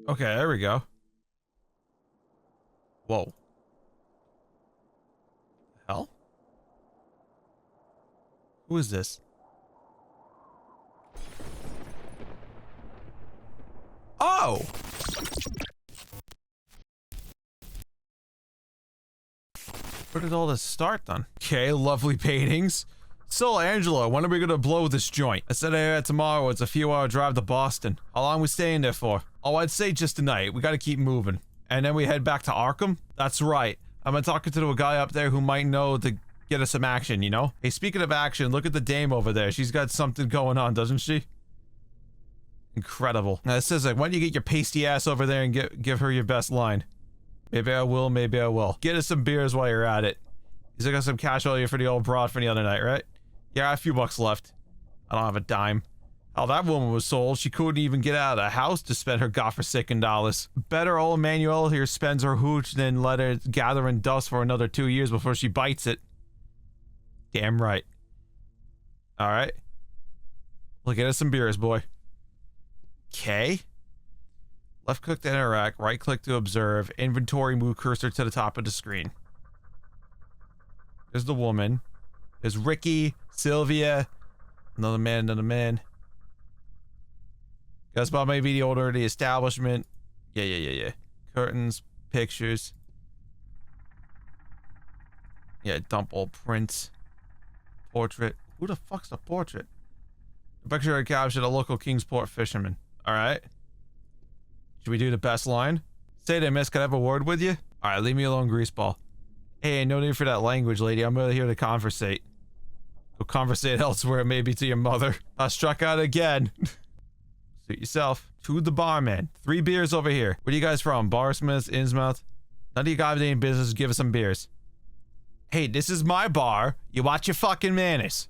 Okay, there we go. Whoa. Hell? Who is this? Oh! Where did all this start then? Okay, lovely paintings. So, Angela, when are we gonna blow this joint? I said I had tomorrow. It's a few hour drive to Boston. How long we staying there for? Oh, I'd say just tonight. We gotta keep moving. And then we head back to Arkham? That's right. I've been talking to a guy up there who might know to get us some action, you know? Hey, speaking of action, look at the dame over there. She's got something going on, doesn't she? Incredible. Now, it says, like, why don't you get your pasty ass over there and give her your best line? Maybe I will, maybe I will. Get us some beers while you're at it. He's got some cash on you for the old broad from the other night, right? Yeah, a few bucks left. I don't have a dime. Oh, that woman was sold. She couldn't even get out of the house to spend her godforsaken dollars. Better old Manuel here spends her hooch than let her gather in dust for another 2 years before she bites it. Damn right. Alright. We'll get us some beers, boy. Okay. Left click to interact, right click to observe, inventory, move cursor to the top of the screen. There's the woman. There's Ricky, Sylvia, another man. Guess about maybe the order of the establishment. Yeah. Curtains, pictures. Yeah, dump old prints. Portrait. Who the fuck's the portrait? The picture I captured a local Kingsport fisherman. Alright. Should we do the best line? Say there, miss, can I have a word with you? Alright, leave me alone, greaseball. Hey, no need for that language, lady. I'm really here to conversate. Go conversate elsewhere, maybe to your mother. I struck out again. Suit yourself. To the barman. 3 beers over here. Where are you guys from? Barsmith, Innsmouth? None of you guys any business. Give us some beers. Hey, this is my bar. You watch your fucking manners.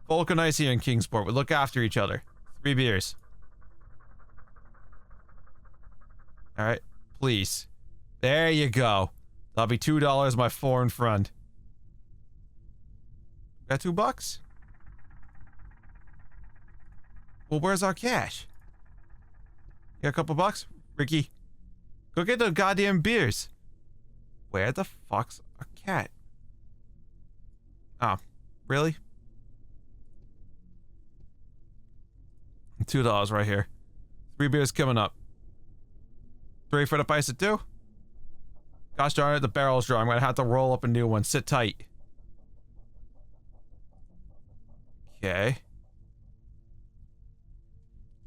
Folk are nice here in Kingsport. We look after each other. 3 beers. Alright. Please. There you go. That'll be $2, my foreign friend. Got $2? Well, where's our cash? You got a couple bucks? Ricky, go get the goddamn beers. Where the fuck's our cat? Oh, really? $2 right here. 3 beers coming up. 3 for the price of 2? Gosh darn it, the barrel's dry. I'm gonna have to roll up a new one. Sit tight. Okay.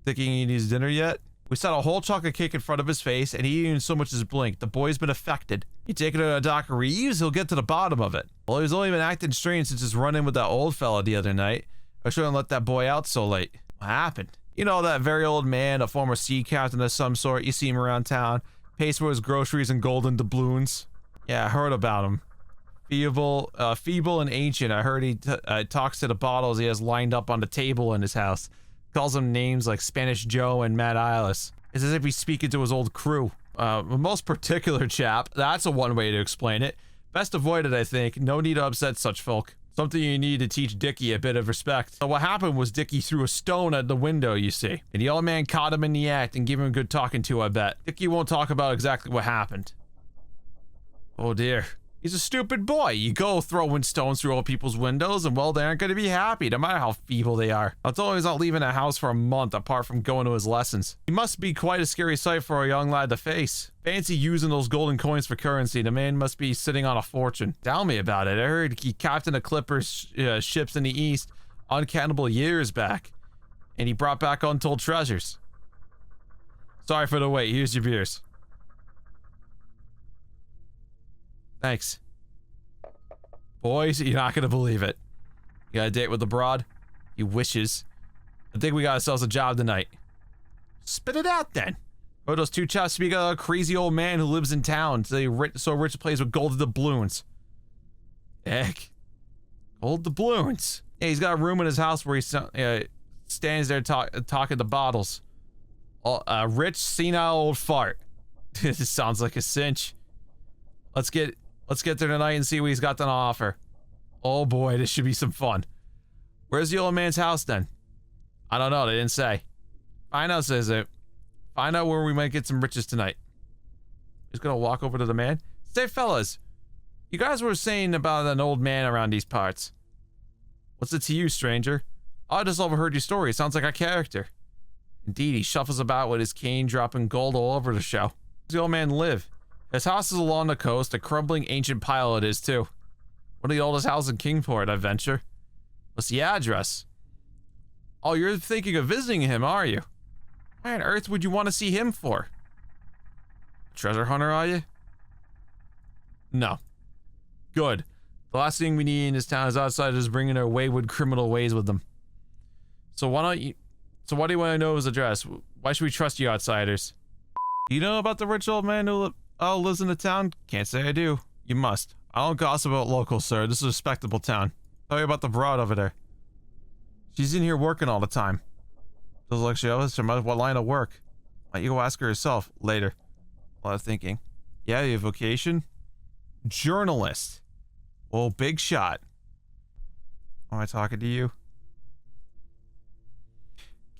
Thinking he needs dinner yet? We set a whole chocolate cake in front of his face, and he didn't even so much as blink. The boy's been affected. You take it to Dr. Reeves, he'll get to the bottom of it. Well, he's only been acting strange since his run-in with that old fella the other night. I shouldn't let that boy out so late. What happened? You know, that very old man, a former sea captain of some sort. You see him around town. Pays for his groceries in golden doubloons. Yeah, I heard about him. Feeble and ancient. I heard he talks to the bottles he has lined up on the table in his house. Calls them names like Spanish Joe and Matt Eyeless. It's as if he's speaking to his old crew. The most particular chap, that's a one way to explain it. Best avoid it, I think. No need to upset such folk. Something you need to teach Dickie a bit of respect. So what happened was Dickie threw a stone at the window, you see. And the old man caught him in the act and gave him a good talking to, I bet. Dickie won't talk about exactly what happened. Oh dear. He's a stupid boy. You go throwing stones through old people's windows and, well, they aren't going to be happy, no matter how feeble they are. I told him he's not leaving the house for a month apart from going to his lessons. He must be quite a scary sight for a young lad to face. Fancy using those golden coins for currency. The man must be sitting on a fortune. Tell me about it. I heard he captained a clipper's ships in the east uncountable years back. And he brought back untold treasures. Sorry for the wait. Here's your beers. Thanks. Boys, you're not gonna believe it. You got a date with the broad? He wishes. I think we got ourselves a job tonight. Spit it out then. Oh, those 2 chaps speak of a crazy old man who lives in town. So rich plays with gold doubloons. Heck. Gold doubloons. Yeah, he's got a room in his house where he stands there talking to bottles. A rich, senile old fart. This sounds like a cinch. Let's get there tonight and see what he's got to offer. Oh boy, this should be some fun. Where's the old man's house then? I don't know, they didn't say. Fine house, is it? Find out where we might get some riches tonight. Just gonna walk over to the man. Say, fellas, you guys were saying about an old man around these parts. What's it to you, stranger? I just overheard your story. It sounds like a character. Indeed, he shuffles about with his cane, dropping gold all over the show. Where does the old man live? His house is along the coast. A crumbling ancient pile it is, too. One of the oldest houses in Kingport, I venture. What's the address? Oh, you're thinking of visiting him, are you? Why on earth would you want to see him for? Treasure hunter, are you? No. Good. The last thing we need in this town is outsiders bringing their wayward criminal ways with them. So why do you want to know his address? Why should we trust you outsiders? Do you know about the rich old man who lives in the town? Can't say I do. You must. I don't gossip about locals, sir. This is a respectable town. Tell you about the broad over there. She's in here working all the time. Does like she knows what line of work? Why don't you go ask her yourself later? A lot of thinking. Yeah, your vocation? Journalist. Oh, big shot. Am I talking to you?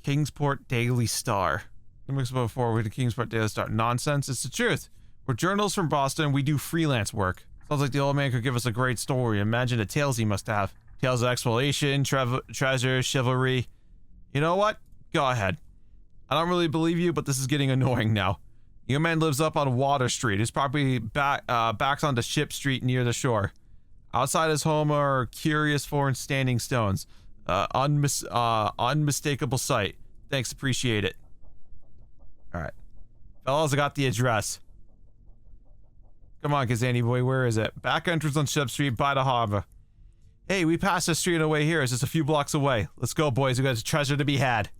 Kingsport Daily Star. I mixed up before with the Kingsport Daily Star. Nonsense. It's the truth. We're journalists from Boston. We do freelance work. Sounds like the old man could give us a great story. Imagine the tales he must have. Tales of exploration, treasure, chivalry. You know what? Go ahead. I don't really believe you, but this is getting annoying now. Your man lives up on Water Street. His property backs onto Ship Street near the shore. Outside his home are curious foreign standing stones. Unmistakable sight. Thanks, appreciate it. Alright. Fellas, I got the address. Come on, Kazani boy, where is it? Back entrance on Ship Street by the harbor. Hey, we passed the street on the way here. It's just a few blocks away. Let's go, boys. We got a treasure to be had.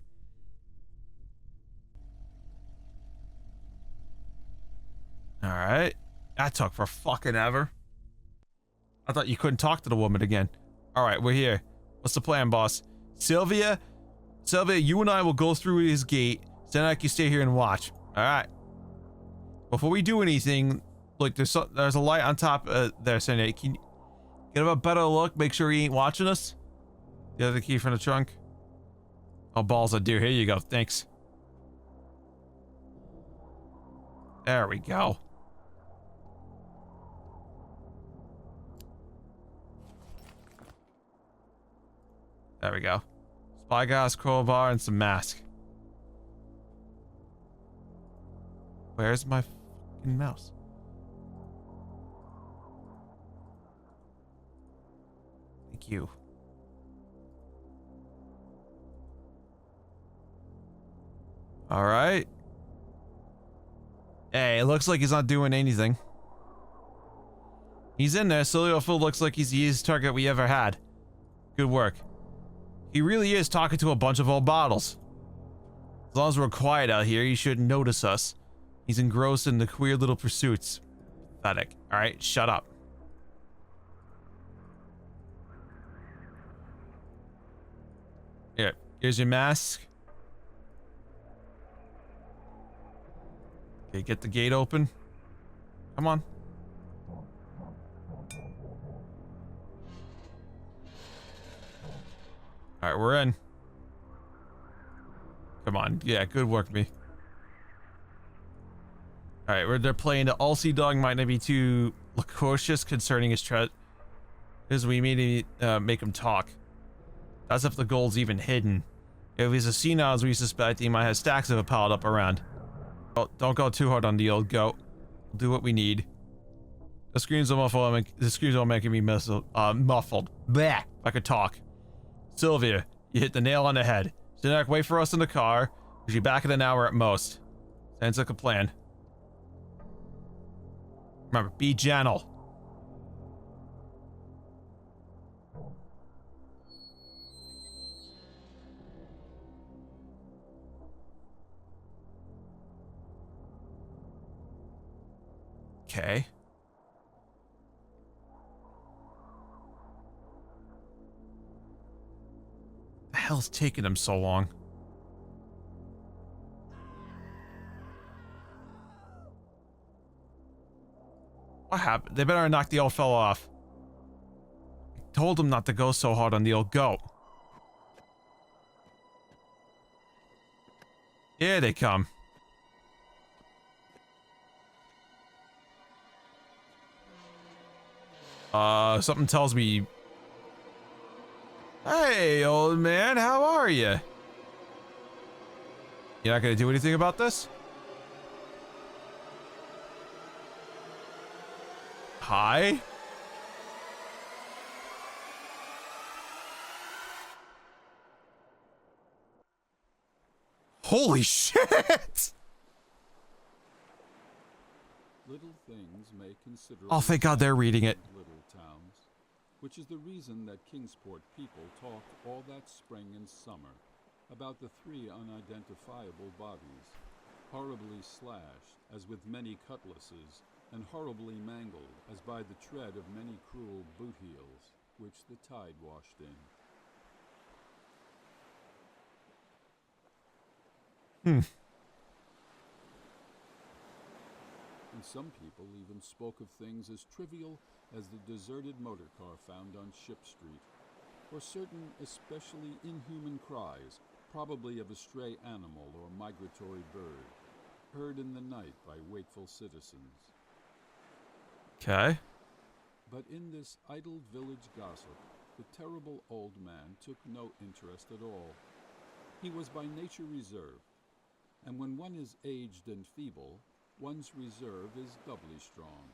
Alright. That took for fucking ever. I thought you couldn't talk to the woman again. Alright, we're here. What's the plan, boss? Sylvia, you and I will go through his gate. Zenak, you stay here and watch. Alright. Before we do anything, look, there's a light on top there, Zenak. Can you get a better look? Make sure he ain't watching us. The other key from the trunk. Oh, balls of deer. Here you go. Thanks. There we go. There we go. Spyglass, crowbar, and some mask. Where's my fucking mouse? Thank you. Alright. Hey, it looks like he's not doing anything. He's in there. Siliophil looks like he's the easiest target we ever had. Good work. He really is talking to a bunch of old bottles. As long as we're quiet out here, he shouldn't notice us. He's engrossed in the queer little pursuits. Pathetic. Alright, shut up. Here, here's your mask. Okay, get the gate open. Come on. Alright, we're in. Come on. Yeah, good work, me. Alright, they're playing the Ulcy dog might not be too loquacious concerning his because we immediately make him talk. That's if the gold's even hidden. If he's a senile as we suspect, he might have stacks of it piled up around. Don't go too hard on the old goat. We'll do what we need. The screams are muffled. The screams are making me muffled. Bleh! If I could talk. Sylvia, you hit the nail on the head. Zenak, wait for us in the car. We'll be back in an hour at most. Sounds like a plan. Remember, be gentle. Okay. The hell's taking them so long? What happened? They better knock the old fellow off. I told him not to go so hard on the old goat. Here they come. Something tells me... Hey, old man, how are you? You're not gonna do anything about this? Hi? Holy shit! Little things may consider. Oh, thank God they're reading it. Little towns, which is the reason that Kingsport people talked all that spring and summer about the 3 unidentifiable bodies, horribly slashed as with many cutlasses, and horribly mangled as by the tread of many cruel boot heels, which the tide washed in. And some people even spoke of things as trivial as the deserted motor car found on Ship Street, or certain especially inhuman cries, probably of a stray animal or migratory bird, heard in the night by wakeful citizens. Okay. But in this idle village gossip, the terrible old man took no interest at all. He was by nature reserved, and when one is aged and feeble, one's reserve is doubly strong.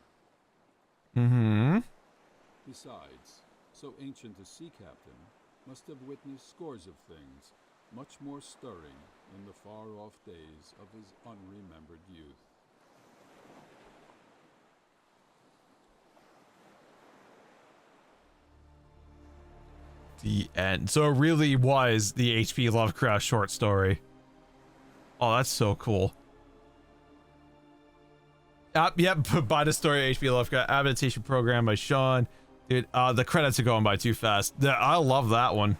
Besides, so ancient a sea captain must have witnessed scores of things much more stirring in the far-off days of his unremembered youth. The end. So it really was the H.P. Lovecraft short story. Oh, that's so cool. Yep, by the story H.P. Lovecraft adaptation program by Sean. Dude, the credits are going by too fast. I love that one.